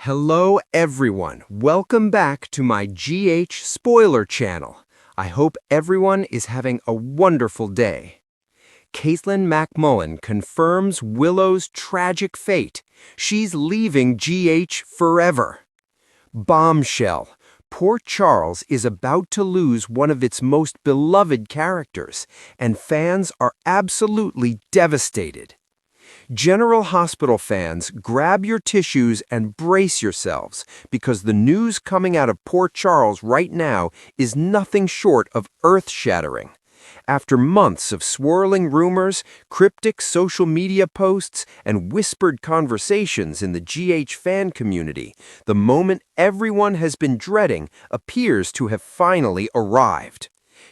Hello everyone, welcome back to my GH spoiler channel. I hope everyone is having a wonderful day. Caitlin MacMullen confirms Willow's tragic fate. She's leaving GH forever. Bombshell. Port Charles is about to lose one of its most beloved characters, and fans are absolutely devastated. General Hospital fans, grab your tissues and brace yourselves, because the news coming out of Port Charles right now is nothing short of earth-shattering. After months of swirling rumors, cryptic social media posts, and whispered conversations in the GH fan community, the moment everyone has been dreading appears to have finally arrived.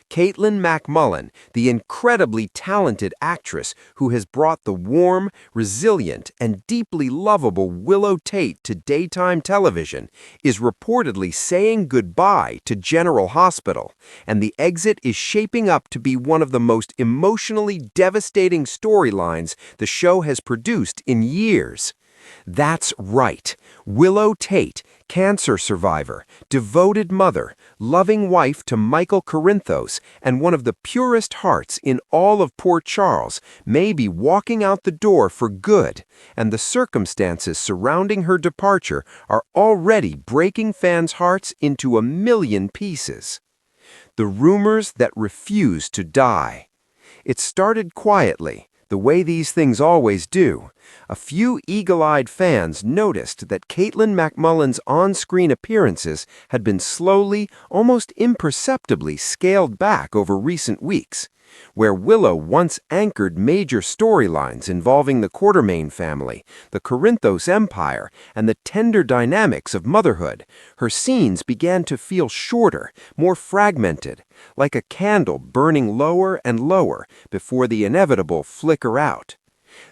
Caitlin MacMullen, the incredibly talented actress who has brought the warm, resilient, and deeply lovable Willow Tate to daytime television, is reportedly saying goodbye to General Hospital, and the exit is shaping up to be one of the most emotionally devastating storylines the show has produced in years. That's right, Willow Tate, cancer survivor, devoted mother, loving wife to Michael Corinthos, and one of the purest hearts in all of Port Charles, may be walking out the door for good, and the circumstances surrounding her departure are already breaking fans' hearts into a million pieces. The rumors that refuse to die. It started quietly, the way these things always do. A few eagle-eyed fans noticed that Caitlin MacMullen's on-screen appearances had been slowly, almost imperceptibly scaled back over recent weeks. Where Willow once anchored major storylines involving the Quartermain family, the Corinthos Empire, and the tender dynamics of motherhood, her scenes began to feel shorter, more fragmented, like a candle burning lower and lower before the inevitable flicker out.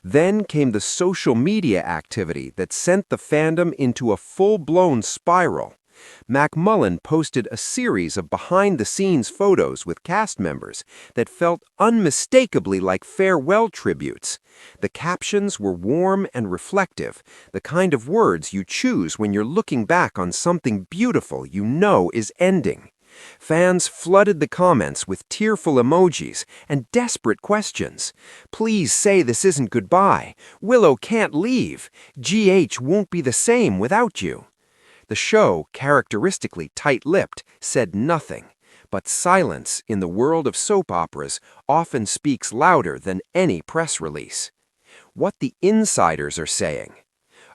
Then came the social media activity that sent the fandom into a full-blown spiral. MacMullen posted a series of behind-the-scenes photos with cast members that felt unmistakably like farewell tributes. The captions were warm and reflective, the kind of words you choose when you're looking back on something beautiful you know is ending. Fans flooded the comments with tearful emojis and desperate questions. Please say this isn't goodbye. Willow can't leave. GH won't be the same without you. The show, characteristically tight-lipped, said nothing, but silence in the world of soap operas often speaks louder than any press release. What the insiders are saying.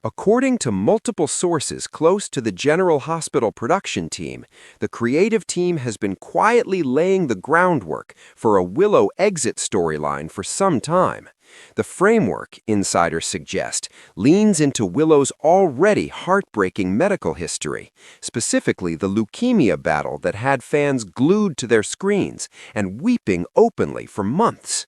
According to multiple sources close to the General Hospital production team, the creative team has been quietly laying the groundwork for a Willow exit storyline for some time. The framework, insiders suggest, leans into Willow's already heartbreaking medical history, specifically the leukemia battle that had fans glued to their screens and weeping openly for months.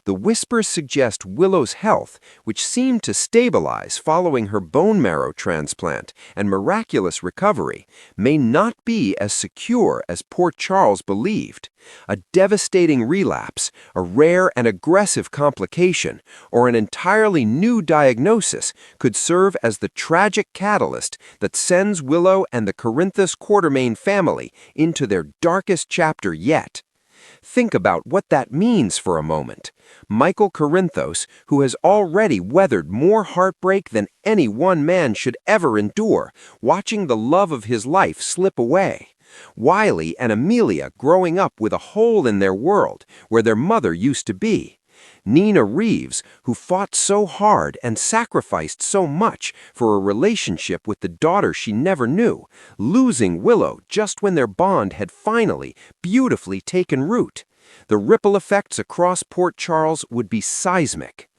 The whispers suggest Willow's health, which seemed to stabilize following her bone marrow transplant and miraculous recovery, may not be as secure as Port Charles believed. A devastating relapse, a rare and aggressive complication, or an entirely new diagnosis could serve as the tragic catalyst that sends Willow and the Corinthos Quartermain family into their darkest chapter yet. Think about what that means for a moment. Michael Corinthos, who has already weathered more heartbreak than any one man should ever endure, watching the love of his life slip away. Wiley and Amelia growing up with a hole in their world where their mother used to be. Nina Reeves, who fought so hard and sacrificed so much for a relationship with the daughter she never knew, losing Willow just when their bond had finally, beautifully taken root. The ripple effects across Port Charles would be seismic.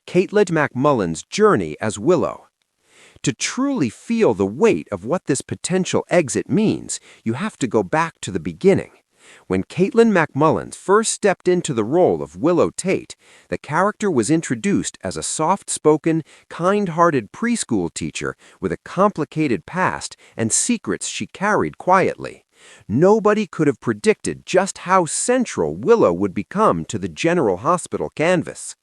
Caitlin MacMullen's journey as Willow. To truly feel the weight of what this potential exit means, you have to go back to the beginning. When Caitlin MacMullen first stepped into the role of Willow Tate, the character was introduced as a soft-spoken, kind-hearted preschool teacher with a complicated past and secrets she carried quietly. Nobody could have predicted just how central Willow would become to the General Hospital canvas.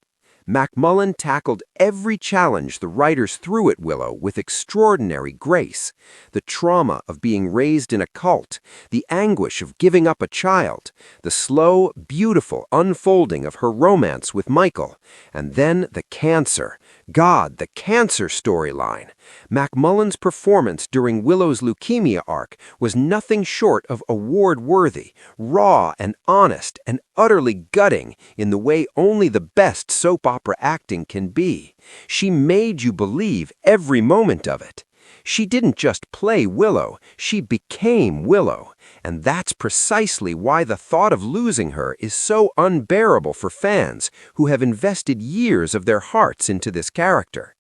MacMullen tackled every challenge the writers threw at Willow with extraordinary grace. The trauma of being raised in a cult, the anguish of giving up a child, the slow, beautiful unfolding of her romance with Michael, and then the cancer. God, the cancer storyline. MacMullen's performance during Willow's leukemia arc was nothing short of award-worthy, raw and honest and utterly gutting in the way only the best soap opera acting can be. She made you believe every moment of it. She didn't just play Willow, she became Willow. And that's precisely why the thought of losing her is so unbearable for fans who have invested years of their hearts into this character.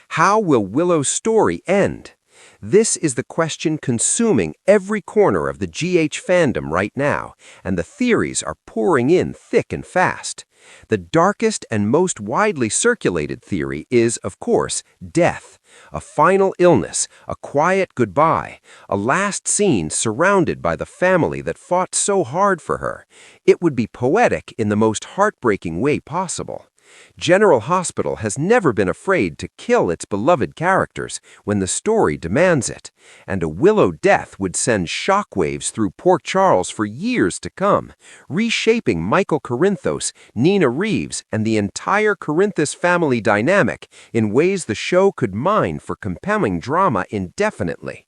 How will Willow's story end? This is the question consuming every corner of the GH fandom right now, and the theories are pouring in thick and fast. The darkest and most widely circulated theory is, of course, death. A final illness, a quiet goodbye, a last scene surrounded by the family that fought so hard for her. It would be poetic in the most heartbreaking way possible. General Hospital has never been afraid to kill its beloved characters when the story demands it, and a Willow death would send shockwaves through Port Charles for years to come, reshaping Michael Corinthos, Nina Reeves, and the entire Corinthos family dynamic in ways the show could mine for compelling drama indefinitely.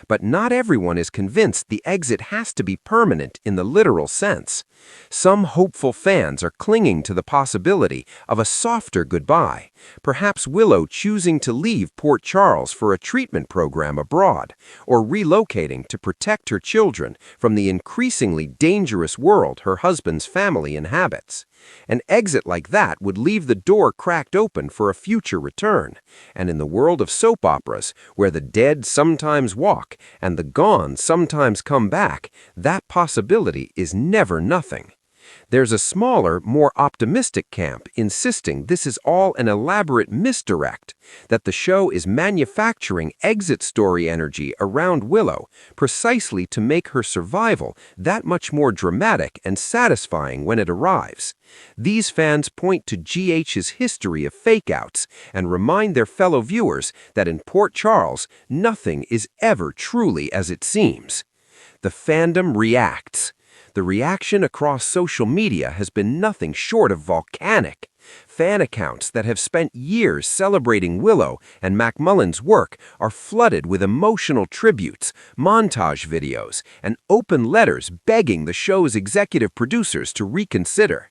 But not everyone is convinced the exit has to be permanent in the literal sense. Some hopeful fans are clinging to the possibility of a softer goodbye, perhaps Willow choosing to leave Port Charles for a treatment program abroad, or relocating to protect her children from the increasingly dangerous world her husband's family inhabits. An exit like that would leave the door cracked open for a future return, and in the world of soap operas, where the dead sometimes walk and the gone sometimes come back, that possibility is never nothing. There's a smaller, more optimistic camp insisting this is all an elaborate misdirect, that the show is manufacturing exit story energy around Willow precisely to make her survival that much more dramatic and satisfying when it arrives. These fans point to GH's history of fake-outs and remind their fellow viewers that in Port Charles, nothing is ever truly as it seems. The fandom reacts. The reaction across social media has been nothing short of volcanic. Fan accounts that have spent years celebrating Willow and MacMullen's work are flooded with emotional tributes, montage videos, and open letters begging the show's executive producers to reconsider.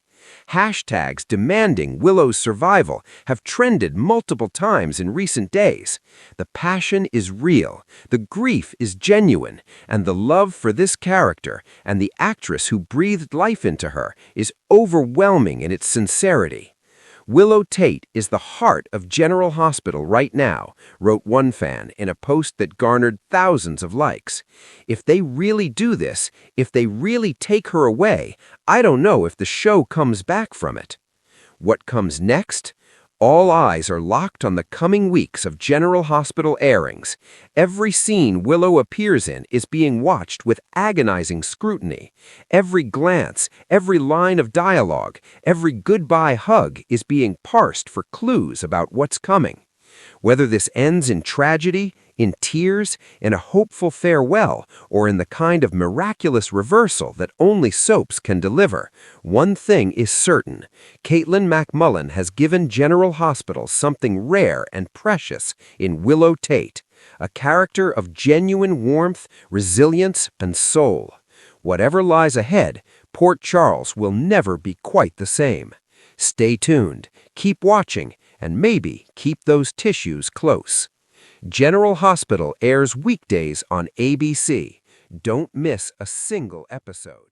Hashtags demanding Willow's survival have trended multiple times in recent days. The passion is real, the grief is genuine, and the love for this character and the actress who breathed life into her is overwhelming in its sincerity. Willow Tate is the heart of General Hospital right now, wrote one fan in a post that garnered thousands of likes. If they really do this, if they really take her away, I don't know if the show comes back from it. What comes next? All eyes are locked on the coming weeks of General Hospital airings. Every scene Willow appears in is being watched with agonizing scrutiny. Every glance, every line of dialogue, every goodbye hug is being parsed for clues about what's coming. Whether this ends in tragedy, in tears, in a hopeful farewell, or in the kind of miraculous reversal that only soaps can deliver, one thing is certain. Caitlin MacMullen has given General Hospital something rare and precious in Willow Tate, a character of genuine warmth, resilience, and soul. Whatever lies ahead, Port Charles will never be quite the same. Stay tuned, keep watching, and maybe keep those tissues close. General Hospital airs weekdays on ABC. Don't miss a single episode.